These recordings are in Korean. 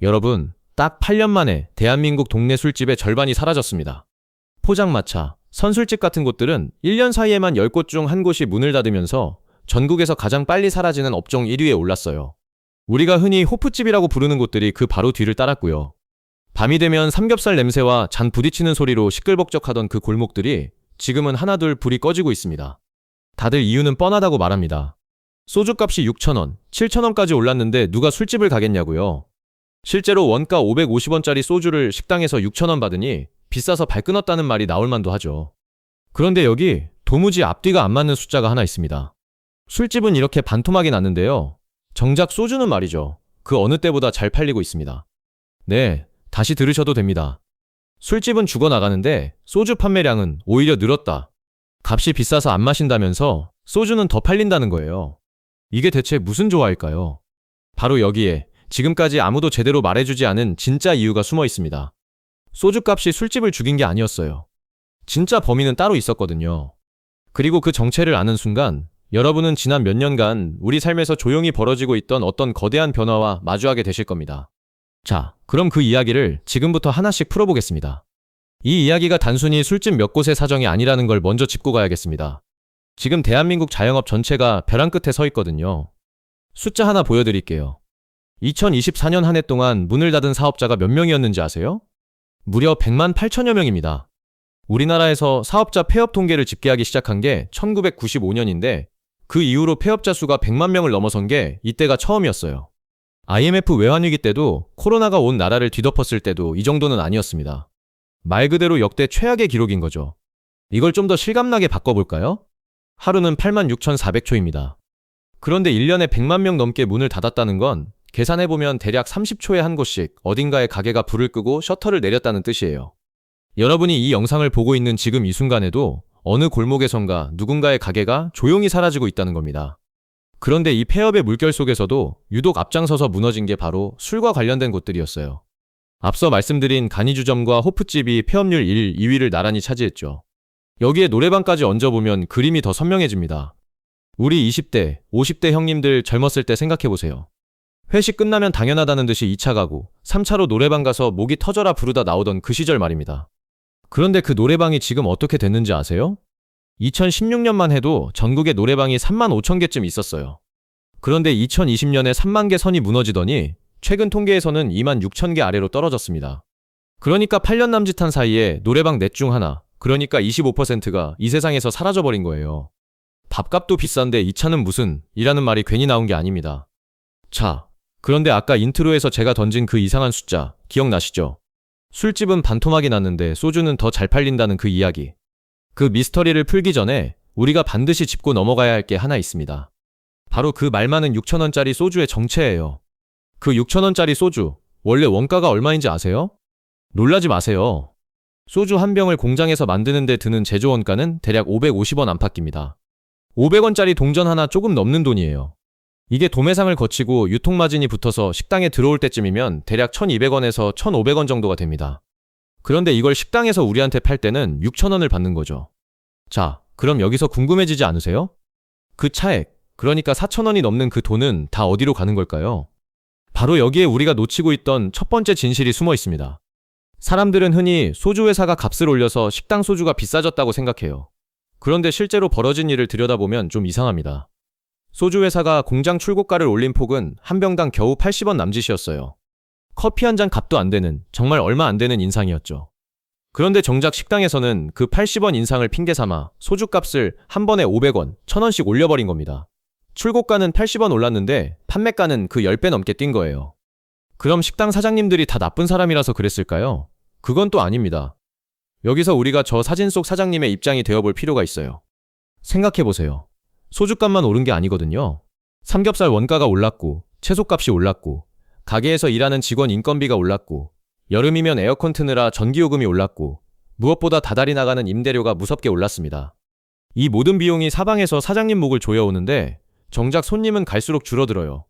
여러분, 딱 8년 만에 대한민국 동네 술집의 절반이 사라졌습니다. 포장마차, 선술집 같은 곳들은 1년 사이에만 10곳 중 한 곳이 문을 닫으면서 전국에서 가장 빨리 사라지는 업종 1위에 올랐어요. 우리가 흔히 호프집이라고 부르는 곳들이 그 바로 뒤를 따랐고요. 밤이 되면 삼겹살 냄새와 잔 부딪히는 소리로 시끌벅적하던 그 골목들이 지금은 하나둘 불이 꺼지고 있습니다. 다들 이유는 뻔하다고 말합니다. 소주값이 6,000원, 7,000원까지 올랐는데 누가 술집을 가겠냐고요. 실제로 원가 550원짜리 소주를 식당에서 6,000원 받으니 비싸서 발끊었다는 말이 나올 만도 하죠. 그런데 여기 도무지 앞뒤가 안 맞는 숫자가 하나 있습니다. 술집은 이렇게 반토막이 났는데요. 정작 소주는 말이죠. 그 어느 때보다 잘 팔리고 있습니다. 네, 다시 들으셔도 됩니다. 술집은 죽어나가는데 소주 판매량은 오히려 늘었다. 값이 비싸서 안 마신다면서 소주는 더 팔린다는 거예요. 이게 대체 무슨 조화일까요? 바로 여기에 지금까지 아무도 제대로 말해주지 않은 진짜 이유가 숨어 있습니다. 소주값이 술집을 죽인 게 아니었어요. 진짜 범인은 따로 있었거든요. 그리고 그 정체를 아는 순간 여러분은 지난 몇 년간 우리 삶에서 조용히 벌어지고 있던 어떤 거대한 변화와 마주하게 되실 겁니다. 자, 그럼 그 이야기를 지금부터 하나씩 풀어보겠습니다. 이 이야기가 단순히 술집 몇 곳의 사정이 아니라는 걸 먼저 짚고 가야겠습니다. 지금 대한민국 자영업 전체가 벼랑 끝에 서 있거든요. 숫자 하나 보여드릴게요. 2024년 한 해 동안 문을 닫은 사업자가 몇 명이었는지 아세요? 무려 100만 8천여 명입니다. 우리나라에서 사업자 폐업 통계를 집계하기 시작한 게 1995년인데 그 이후로 폐업자 수가 100만 명을 넘어선 게 이때가 처음이었어요. IMF 외환위기 때도 코로나가 온 나라를 뒤덮었을 때도 이 정도는 아니었습니다. 말 그대로 역대 최악의 기록인 거죠. 이걸 좀 더 실감나게 바꿔볼까요? 하루는 86,400초입니다. 그런데 1년에 100만 명 넘게 문을 닫았다는 건 계산해보면 대략 30초에 한 곳씩 어딘가에 가게가 불을 끄고 셔터를 내렸다는 뜻이에요. 여러분이 이 영상을 보고 있는 지금 이 순간에도 어느 골목에선가 누군가의 가게가 조용히 사라지고 있다는 겁니다. 그런데 이 폐업의 물결 속에서도 유독 앞장서서 무너진 게 바로 술과 관련된 곳들이었어요. 앞서 말씀드린 간이주점과 호프집이 폐업률 1, 2위를 나란히 차지했죠. 여기에 노래방까지 얹어보면 그림이 더 선명해집니다. 우리 20대, 50대 형님들 젊었을 때 생각해보세요. 회식 끝나면 당연하다는 듯이 2차 가고 3차로 노래방 가서 목이 터져라 부르다 나오던 그 시절 말입니다. 그런데 그 노래방이 지금 어떻게 됐는지 아세요? 2016년만 해도 전국에 노래방이 3만 5천 개쯤 있었어요. 그런데 2020년에 3만 개 선이 무너지더니 최근 통계에서는 2만 6천 개 아래로 떨어졌습니다. 그러니까 8년 남짓한 사이에 노래방 넷 중 하나, 그러니까 25%가 이 세상에서 사라져버린 거예요. 밥값도 비싼데 이 차는 무슨 이라는 말이 괜히 나온 게 아닙니다. 자, 그런데 아까 인트로에서 제가 던진 그 이상한 숫자 기억나시죠? 술집은 반토막이 났는데 소주는 더 잘 팔린다는 그 이야기. 그 미스터리를 풀기 전에 우리가 반드시 짚고 넘어가야 할 게 하나 있습니다. 바로 그 말 많은 6,000원짜리 소주의 정체예요. 그 6,000원짜리 소주, 원래 원가가 얼마인지 아세요? 놀라지 마세요. 소주 한 병을 공장에서 만드는데 드는 제조 원가는 대략 550원 안팎입니다. 500원짜리 동전 하나 조금 넘는 돈이에요. 이게 도매상을 거치고 유통마진이 붙어서 식당에 들어올 때쯤이면 대략 1,200원에서 1,500원 정도가 됩니다. 그런데 이걸 식당에서 우리한테 팔 때는 6,000원을 받는 거죠. 자, 그럼 여기서 궁금해지지 않으세요? 그 차액, 그러니까 4,000원이 넘는 그 돈은 다 어디로 가는 걸까요? 바로 여기에 우리가 놓치고 있던 첫 번째 진실이 숨어 있습니다. 사람들은 흔히 소주 회사가 값을 올려서 식당 소주가 비싸졌다고 생각해요. 그런데 실제로 벌어진 일을 들여다보면 좀 이상합니다. 소주 회사가 공장 출고가를 올린 폭은 한 병당 겨우 80원 남짓이었어요. 커피 한 잔 값도 안 되는, 정말 얼마 안 되는 인상이었죠. 그런데 정작 식당에서는 그 80원 인상을 핑계 삼아 소주값을 한 번에 500원, 1,000원씩 올려버린 겁니다. 출고가는 80원 올랐는데 판매가는 그 10배 넘게 뛴 거예요. 그럼 식당 사장님들이 다 나쁜 사람이라서 그랬을까요? 그건 또 아닙니다. 여기서 우리가 저 사진 속 사장님의 입장이 되어볼 필요가 있어요. 생각해보세요. 소주값만 오른 게 아니거든요. 삼겹살 원가가 올랐고, 채소값이 올랐고, 가게에서 일하는 직원 인건비가 올랐고, 여름이면 에어컨 트느라 전기요금이 올랐고, 무엇보다 다달이 나가는 임대료가 무섭게 올랐습니다. 이 모든 비용이 사방에서 사장님 목을 조여오는데 정작 손님은 갈수록 줄어들어요.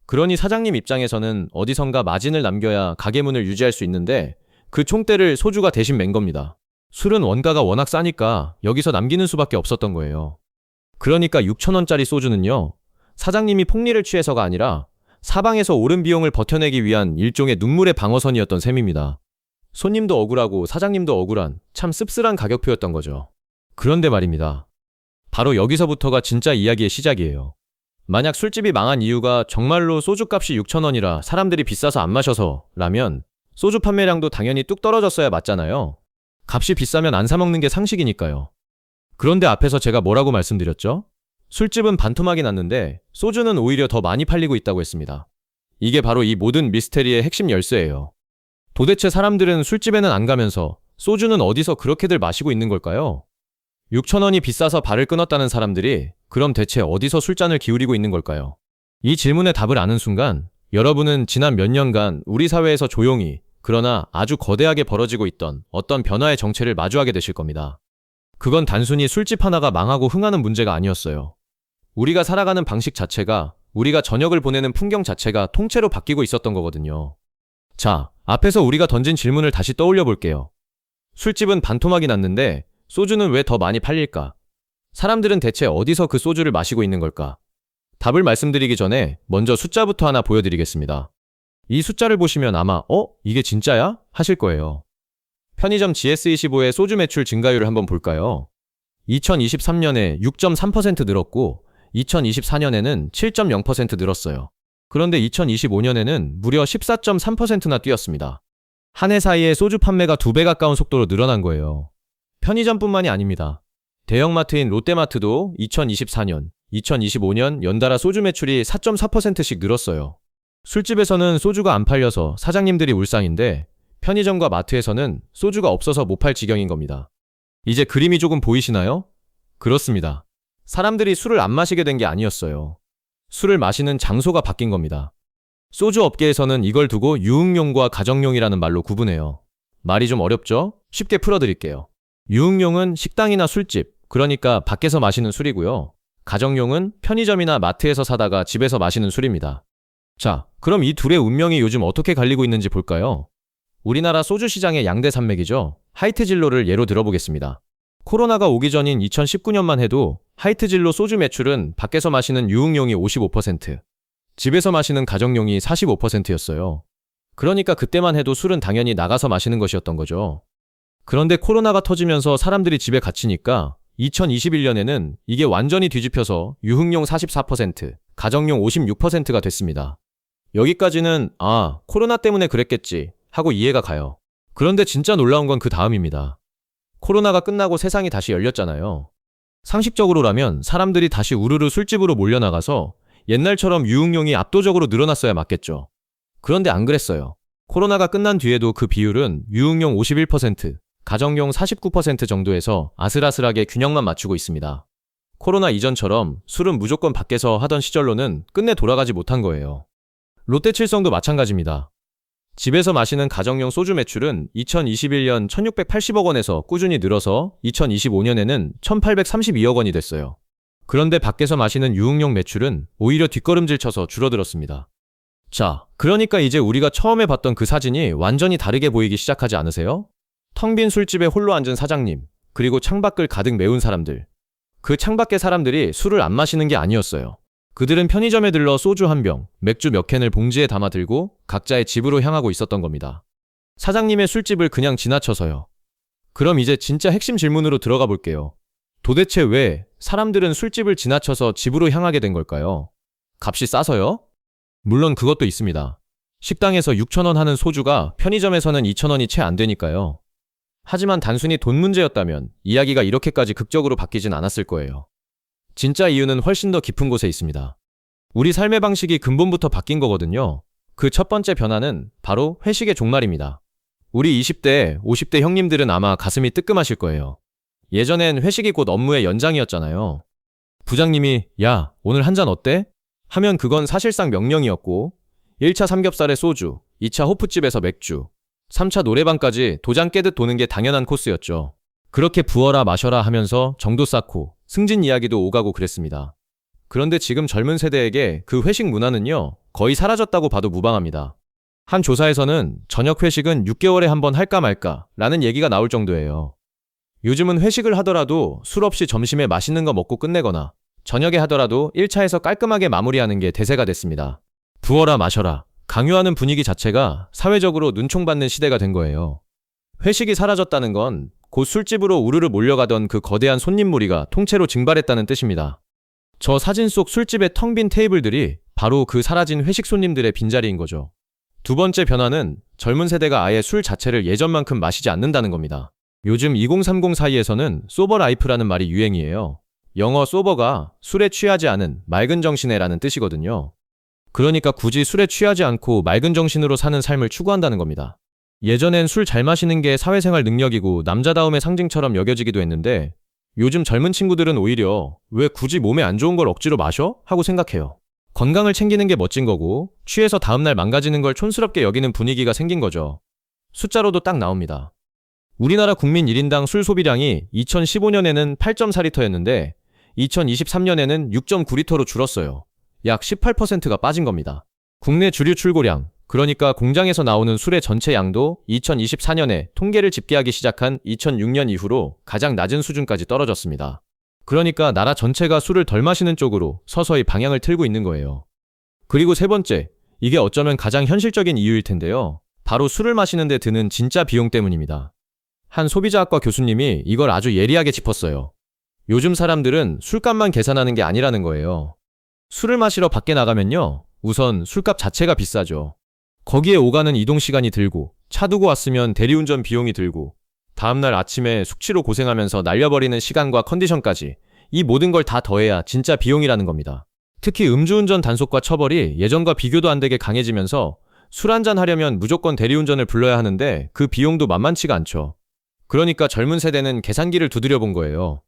그러니 사장님 입장에서는 어디선가 마진을 남겨야 가게 문을 유지할 수 있는데 그 총대를 소주가 대신 맨 겁니다. 술은 원가가 워낙 싸니까 여기서 남기는 수밖에 없었던 거예요. 그러니까 6,000원짜리 소주는요, 사장님이 폭리를 취해서가 아니라 사방에서 오른 비용을 버텨내기 위한 일종의 눈물의 방어선이었던 셈입니다. 손님도 억울하고 사장님도 억울한 참 씁쓸한 가격표였던 거죠. 그런데 말입니다. 바로 여기서부터가 진짜 이야기의 시작이에요. 만약 술집이 망한 이유가 정말로 소주값이 6,000원이라 사람들이 비싸서 안 마셔서 라면 소주 판매량도 당연히 뚝 떨어졌어야 맞잖아요. 값이 비싸면 안 사 먹는 게 상식이니까요. 그런데 앞에서 제가 뭐라고 말씀드렸죠? 술집은 반토막이 났는데 소주는 오히려 더 많이 팔리고 있다고 했습니다. 이게 바로 이 모든 미스테리의 핵심 열쇠예요. 도대체 사람들은 술집에는 안 가면서 소주는 어디서 그렇게들 마시고 있는 걸까요? 6,000원이 비싸서 발을 끊었다는 사람들이 그럼 대체 어디서 술잔을 기울이고 있는 걸까요? 이 질문의 답을 아는 순간 여러분은 지난 몇 년간 우리 사회에서 조용히 그러나 아주 거대하게 벌어지고 있던 어떤 변화의 정체를 마주하게 되실 겁니다. 그건 단순히 술집 하나가 망하고 흥하는 문제가 아니었어요. 우리가 살아가는 방식 자체가, 우리가 저녁을 보내는 풍경 자체가 통째로 바뀌고 있었던 거거든요. 자, 앞에서 우리가 던진 질문을 다시 떠올려 볼게요. 술집은 반토막이 났는데 소주는 왜 더 많이 팔릴까? 사람들은 대체 어디서 그 소주를 마시고 있는 걸까? 답을 말씀드리기 전에 먼저 숫자부터 하나 보여드리겠습니다. 이 숫자를 보시면 아마 이게 진짜야? 하실 거예요. 편의점 GS25의 소주 매출 증가율을 한번 볼까요? 2023년에 6.3% 늘었고 2024년에는 7.0% 늘었어요. 그런데 2025년에는 무려 14.3%나 뛰었습니다. 한 해 사이에 소주 판매가 2배 가까운 속도로 늘어난 거예요. 편의점뿐만이 아닙니다. 대형마트인 롯데마트도 2024년, 2025년 연달아 소주 매출이 4.4%씩 늘었어요. 술집에서는 소주가 안 팔려서 사장님들이 울상인데 편의점과 마트에서는 소주가 없어서 못 팔 지경인 겁니다. 이제 그림이 조금 보이시나요? 그렇습니다. 사람들이 술을 안 마시게 된 게 아니었어요. 술을 마시는 장소가 바뀐 겁니다. 소주 업계에서는 이걸 두고 유흥용과 가정용이라는 말로 구분해요. 말이 좀 어렵죠? 쉽게 풀어드릴게요. 유흥용은 식당이나 술집, 그러니까 밖에서 마시는 술이고요. 가정용은 편의점이나 마트에서 사다가 집에서 마시는 술입니다. 자, 그럼 이 둘의 운명이 요즘 어떻게 갈리고 있는지 볼까요? 우리나라 소주 시장의 양대 산맥이죠. 하이트진로를 예로 들어보겠습니다. 코로나가 오기 전인 2019년만 해도 하이트진로 소주 매출은 밖에서 마시는 유흥용이 55%, 집에서 마시는 가정용이 45%였어요. 그러니까 그때만 해도 술은 당연히 나가서 마시는 것이었던 거죠. 그런데 코로나가 터지면서 사람들이 집에 갇히니까 2021년에는 이게 완전히 뒤집혀서 유흥용 44%, 가정용 56%가 됐습니다. 여기까지는 코로나 때문에 그랬겠지 하고 이해가 가요. 그런데 진짜 놀라운 건 그 다음입니다. 코로나가 끝나고 세상이 다시 열렸잖아요. 상식적으로라면 사람들이 다시 우르르 술집으로 몰려나가서 옛날처럼 유흥용이 압도적으로 늘어났어야 맞겠죠. 그런데 안 그랬어요. 코로나가 끝난 뒤에도 그 비율은 유흥용 51%, 가정용 49% 정도에서 아슬아슬하게 균형만 맞추고 있습니다. 코로나 이전처럼 술은 무조건 밖에서 하던 시절로는 끝내 돌아가지 못한 거예요. 롯데칠성도 마찬가지입니다. 집에서 마시는 가정용 소주 매출은 2021년 1,680억 원에서 꾸준히 늘어서 2025년에는 1,832억 원이 됐어요. 그런데 밖에서 마시는 유흥용 매출은 오히려 뒷걸음질 쳐서 줄어들었습니다. 자, 그러니까 이제 우리가 처음에 봤던 그 사진이 완전히 다르게 보이기 시작하지 않으세요? 텅 빈 술집에 홀로 앉은 사장님, 그리고 창밖을 가득 메운 사람들. 그 창밖의 사람들이 술을 안 마시는 게 아니었어요. 그들은 편의점에 들러 소주 한 병, 맥주 몇 캔을 봉지에 담아 들고 각자의 집으로 향하고 있었던 겁니다. 사장님의 술집을 그냥 지나쳐서요. 그럼 이제 진짜 핵심 질문으로 들어가 볼게요. 도대체 왜 사람들은 술집을 지나쳐서 집으로 향하게 된 걸까요? 값이 싸서요? 물론 그것도 있습니다. 식당에서 6,000원 하는 소주가 편의점에서는 2,000원이 채 안 되니까요. 하지만 단순히 돈 문제였다면 이야기가 이렇게까지 극적으로 바뀌진 않았을 거예요. 진짜 이유는 훨씬 더 깊은 곳에 있습니다. 우리 삶의 방식이 근본부터 바뀐 거거든요. 그 첫 번째 변화는 바로 회식의 종말입니다. 우리 20대, 50대 형님들은 아마 가슴이 뜨끔하실 거예요. 예전엔 회식이 곧 업무의 연장이었잖아요. 부장님이 야, 오늘 한잔 어때? 하면 그건 사실상 명령이었고 1차 삼겹살에 소주, 2차 호프집에서 맥주, 3차 노래방까지 도장 깨듯 도는 게 당연한 코스였죠. 그렇게 부어라 마셔라 하면서 정도 쌓고 승진 이야기도 오가고 그랬습니다. 그런데 지금 젊은 세대에게 그 회식 문화는요, 거의 사라졌다고 봐도 무방합니다. 한 조사에서는 저녁 회식은 6개월에 한 번 할까 말까 라는 얘기가 나올 정도예요. 요즘은 회식을 하더라도 술 없이 점심에 맛있는 거 먹고 끝내거나 저녁에 하더라도 1차에서 깔끔하게 마무리하는 게 대세가 됐습니다. 부어라 마셔라 강요하는 분위기 자체가 사회적으로 눈총받는 시대가 된 거예요. 회식이 사라졌다는 건 곧 술집으로 우르르 몰려가던 그 거대한 손님 무리가 통째로 증발했다는 뜻입니다. 저 사진 속 술집의 텅 빈 테이블들이 바로 그 사라진 회식 손님들의 빈자리인 거죠. 두 번째 변화는 젊은 세대가 아예 술 자체를 예전만큼 마시지 않는다는 겁니다. 요즘 2030 사이에서는 소버 라이프라는 말이 유행이에요. 영어 소버가 술에 취하지 않은 맑은 정신에라는 뜻이거든요. 그러니까 굳이 술에 취하지 않고 맑은 정신으로 사는 삶을 추구한다는 겁니다. 예전엔 술 잘 마시는 게 사회생활 능력이고 남자다움의 상징처럼 여겨지기도 했는데 요즘 젊은 친구들은 오히려 왜 굳이 몸에 안 좋은 걸 억지로 마셔? 하고 생각해요. 건강을 챙기는 게 멋진 거고 취해서 다음날 망가지는 걸 촌스럽게 여기는 분위기가 생긴 거죠. 숫자로도 딱 나옵니다. 우리나라 국민 1인당 술 소비량이 2015년에는 8.4리터였는데 2023년에는 6.9리터로 줄었어요. 약 18%가 빠진 겁니다. 국내 주류 출고량, 그러니까 공장에서 나오는 술의 전체 양도 2024년에 통계를 집계하기 시작한 2006년 이후로 가장 낮은 수준까지 떨어졌습니다. 그러니까 나라 전체가 술을 덜 마시는 쪽으로 서서히 방향을 틀고 있는 거예요. 그리고 세 번째, 이게 어쩌면 가장 현실적인 이유일 텐데요. 바로 술을 마시는데 드는 진짜 비용 때문입니다. 한 소비자학과 교수님이 이걸 아주 예리하게 짚었어요. 요즘 사람들은 술값만 계산하는 게 아니라는 거예요. 술을 마시러 밖에 나가면요, 우선 술값 자체가 비싸죠. 거기에 오가는 이동시간이 들고, 차 두고 왔으면 대리운전 비용이 들고, 다음날 아침에 숙취로 고생하면서 날려버리는 시간과 컨디션까지 이 모든 걸 다 더해야 진짜 비용이라는 겁니다. 특히 음주운전 단속과 처벌이 예전과 비교도 안 되게 강해지면서 술 한잔 하려면 무조건 대리운전을 불러야 하는데 그 비용도 만만치가 않죠. 그러니까 젊은 세대는 계산기를 두드려 본 거예요.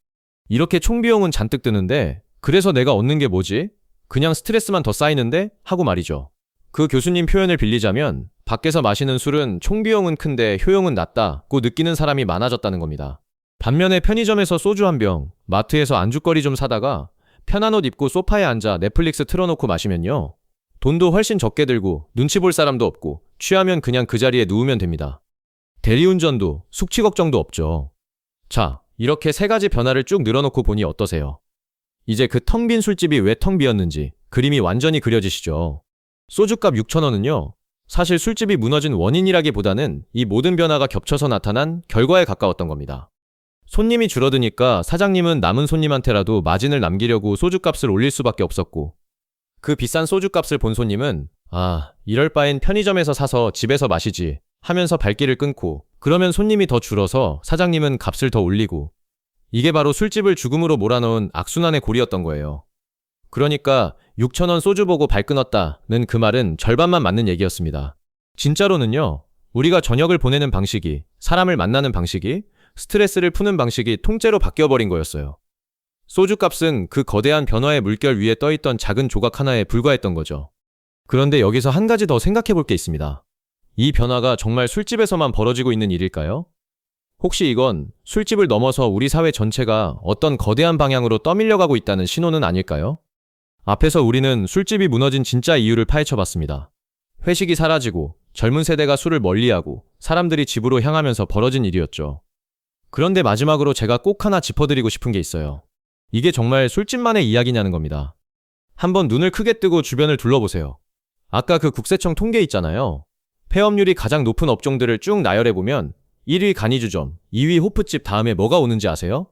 이렇게 총비용은 잔뜩 드는데 그래서 내가 얻는 게 뭐지? 그냥 스트레스만 더 쌓이는데? 하고 말이죠. 그 교수님 표현을 빌리자면 밖에서 마시는 술은 총비용은 큰데 효용은 낮다고 느끼는 사람이 많아졌다는 겁니다. 반면에 편의점에서 소주 한 병, 마트에서 안주거리 좀 사다가 편한 옷 입고 소파에 앉아 넷플릭스 틀어놓고 마시면요, 돈도 훨씬 적게 들고 눈치 볼 사람도 없고 취하면 그냥 그 자리에 누우면 됩니다. 대리운전도 숙취 걱정도 없죠. 자, 이렇게 세 가지 변화를 쭉 늘어놓고 보니 어떠세요? 이제 그 텅 빈 술집이 왜 텅 비었는지 그림이 완전히 그려지시죠? 소주값 6,000원은요, 사실 술집이 무너진 원인이라기보다는 이 모든 변화가 겹쳐서 나타난 결과에 가까웠던 겁니다. 손님이 줄어드니까 사장님은 남은 손님한테라도 마진을 남기려고 소주값을 올릴 수밖에 없었고, 그 비싼 소주값을 본 손님은 이럴 바엔 편의점에서 사서 집에서 마시지 하면서 발길을 끊고, 그러면 손님이 더 줄어서 사장님은 값을 더 올리고, 이게 바로 술집을 죽음으로 몰아넣은 악순환의 고리였던 거예요. 그러니까 6,000원 소주 보고 발 끊었다는 그 말은 절반만 맞는 얘기였습니다. 진짜로는요, 우리가 저녁을 보내는 방식이, 사람을 만나는 방식이, 스트레스를 푸는 방식이 통째로 바뀌어버린 거였어요. 소주값은 그 거대한 변화의 물결 위에 떠있던 작은 조각 하나에 불과했던 거죠. 그런데 여기서 한 가지 더 생각해 볼 게 있습니다. 이 변화가 정말 술집에서만 벌어지고 있는 일일까요? 혹시 이건 술집을 넘어서 우리 사회 전체가 어떤 거대한 방향으로 떠밀려가고 있다는 신호는 아닐까요? 앞에서 우리는 술집이 무너진 진짜 이유를 파헤쳐봤습니다. 회식이 사라지고 젊은 세대가 술을 멀리하고 사람들이 집으로 향하면서 벌어진 일이었죠. 그런데 마지막으로 제가 꼭 하나 짚어드리고 싶은 게 있어요. 이게 정말 술집만의 이야기냐는 겁니다. 한번 눈을 크게 뜨고 주변을 둘러보세요. 아까 그 국세청 통계 있잖아요. 폐업률이 가장 높은 업종들을 쭉 나열해보면 1위 간이주점, 2위 호프집 다음에 뭐가 오는지 아세요?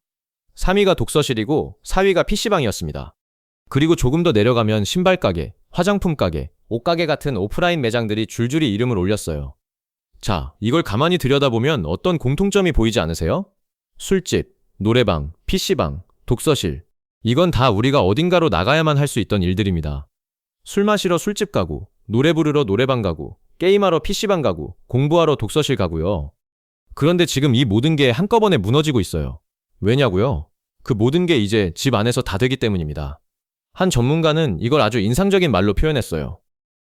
3위가 독서실이고 4위가 PC방이었습니다. 그리고 조금 더 내려가면 신발가게, 화장품가게, 옷가게 같은 오프라인 매장들이 줄줄이 이름을 올렸어요. 자, 이걸 가만히 들여다보면 어떤 공통점이 보이지 않으세요? 술집, 노래방, PC방, 독서실. 이건 다 우리가 어딘가로 나가야만 할 수 있던 일들입니다. 술 마시러 술집 가고, 노래 부르러 노래방 가고, 게임하러 PC방 가고, 공부하러 독서실 가고요. 그런데 지금 이 모든 게 한꺼번에 무너지고 있어요. 왜냐고요? 그 모든 게 이제 집 안에서 다 되기 때문입니다. 한 전문가는 이걸 아주 인상적인 말로 표현했어요.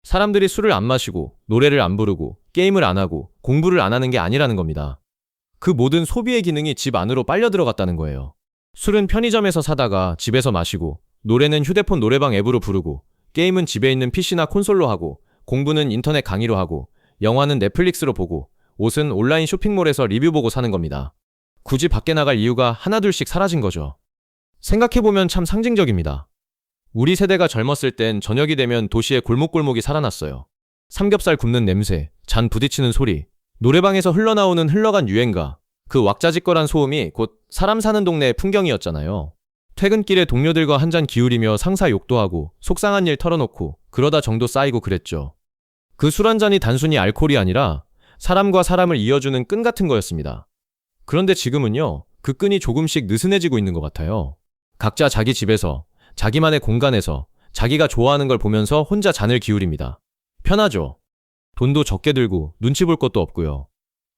사람들이 술을 안 마시고, 노래를 안 부르고, 게임을 안 하고, 공부를 안 하는 게 아니라는 겁니다. 그 모든 소비의 기능이 집 안으로 빨려 들어갔다는 거예요. 술은 편의점에서 사다가 집에서 마시고, 노래는 휴대폰 노래방 앱으로 부르고, 게임은 집에 있는 PC나 콘솔로 하고, 공부는 인터넷 강의로 하고, 영화는 넷플릭스로 보고, 옷은 온라인 쇼핑몰에서 리뷰 보고 사는 겁니다. 굳이 밖에 나갈 이유가 하나둘씩 사라진 거죠. 생각해보면 참 상징적입니다. 우리 세대가 젊었을 땐 저녁이 되면 도시의 골목골목이 살아났어요. 삼겹살 굽는 냄새, 잔 부딪히는 소리, 노래방에서 흘러나오는 흘러간 유행가, 그 왁자지껄한 소음이 곧 사람 사는 동네의 풍경이었잖아요. 퇴근길에 동료들과 한 잔 기울이며 상사 욕도 하고 속상한 일 털어놓고 그러다 정도 쌓이고 그랬죠. 그 술 한 잔이 단순히 알코올이 아니라 사람과 사람을 이어주는 끈 같은 거였습니다. 그런데 지금은요, 그 끈이 조금씩 느슨해지고 있는 것 같아요. 각자 자기 집에서, 자기만의 공간에서 자기가 좋아하는 걸 보면서 혼자 잔을 기울입니다. 편하죠. 돈도 적게 들고 눈치 볼 것도 없고요.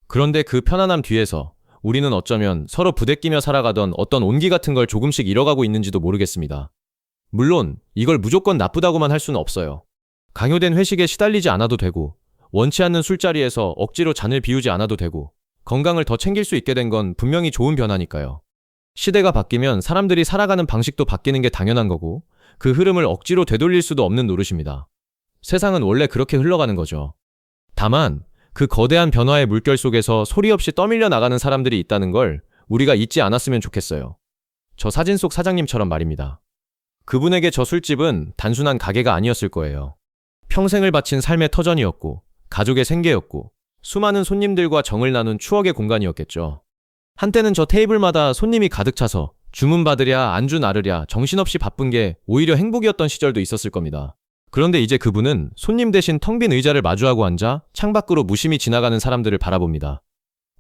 그런데 그 편안함 뒤에서 우리는 어쩌면 서로 부대끼며 살아가던 어떤 온기 같은 걸 조금씩 잃어가고 있는지도 모르겠습니다. 물론 이걸 무조건 나쁘다고만 할 수는 없어요. 강요된 회식에 시달리지 않아도 되고, 원치 않는 술자리에서 억지로 잔을 비우지 않아도 되고, 건강을 더 챙길 수 있게 된 건 분명히 좋은 변화니까요. 시대가 바뀌면 사람들이 살아가는 방식도 바뀌는 게 당연한 거고, 그 흐름을 억지로 되돌릴 수도 없는 노릇입니다. 세상은 원래 그렇게 흘러가는 거죠. 다만 그 거대한 변화의 물결 속에서 소리 없이 떠밀려 나가는 사람들이 있다는 걸 우리가 잊지 않았으면 좋겠어요. 저 사진 속 사장님처럼 말입니다. 그분에게 저 술집은 단순한 가게가 아니었을 거예요. 평생을 바친 삶의 터전이었고, 가족의 생계였고, 수많은 손님들과 정을 나눈 추억의 공간이었겠죠. 한때는 저 테이블마다 손님이 가득 차서 주문 받으랴 안주 나르랴 정신없이 바쁜 게 오히려 행복이었던 시절도 있었을 겁니다. 그런데 이제 그분은 손님 대신 텅 빈 의자를 마주하고 앉아 창밖으로 무심히 지나가는 사람들을 바라봅니다.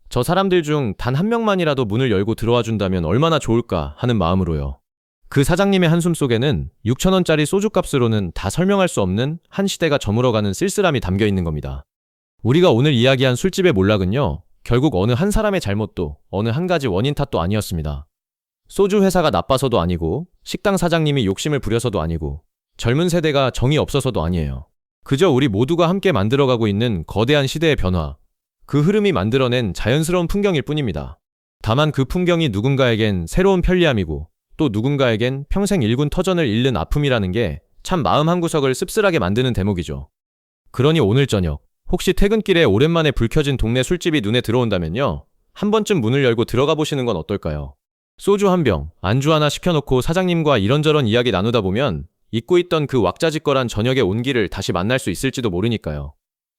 저 사람들 중 단 한 명만이라도 문을 열고 들어와 준다면 얼마나 좋을까 하는 마음으로요. 그 사장님의 한숨 속에는 6,000원짜리 소주값으로는 다 설명할 수 없는 한 시대가 저물어가는 쓸쓸함이 담겨 있는 겁니다. 우리가 오늘 이야기한 술집의 몰락은요, 결국 어느 한 사람의 잘못도 어느 한 가지 원인 탓도 아니었습니다. 소주 회사가 나빠서도 아니고, 식당 사장님이 욕심을 부려서도 아니고, 젊은 세대가 정이 없어서도 아니에요. 그저 우리 모두가 함께 만들어가고 있는 거대한 시대의 변화, 그 흐름이 만들어낸 자연스러운 풍경일 뿐입니다. 다만 그 풍경이 누군가에겐 새로운 편리함이고 또 누군가에겐 평생 일군 터전을 잃는 아픔이라는 게 참 마음 한구석을 씁쓸하게 만드는 대목이죠. 그러니 오늘 저녁 혹시 퇴근길에 오랜만에 불 켜진 동네 술집이 눈에 들어온다면요, 한 번쯤 문을 열고 들어가 보시는 건 어떨까요? 소주 한 병, 안주 하나 시켜놓고 사장님과 이런저런 이야기 나누다 보면 잊고 있던 그 왁자지껄한 저녁의 온기를 다시 만날 수 있을지도 모르니까요.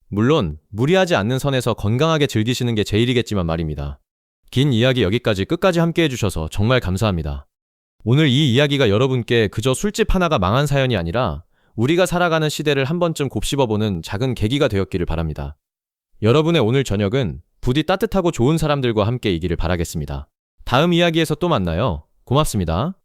물론 무리하지 않는 선에서 건강하게 즐기시는 게 제일이겠지만 말입니다. 긴 이야기 여기까지 끝까지 함께 해주셔서 정말 감사합니다. 오늘 이 이야기가 여러분께 그저 술집 하나가 망한 사연이 아니라 우리가 살아가는 시대를 한 번쯤 곱씹어보는 작은 계기가 되었기를 바랍니다. 여러분의 오늘 저녁은 부디 따뜻하고 좋은 사람들과 함께이기를 바라겠습니다. 다음 이야기에서 또 만나요. 고맙습니다.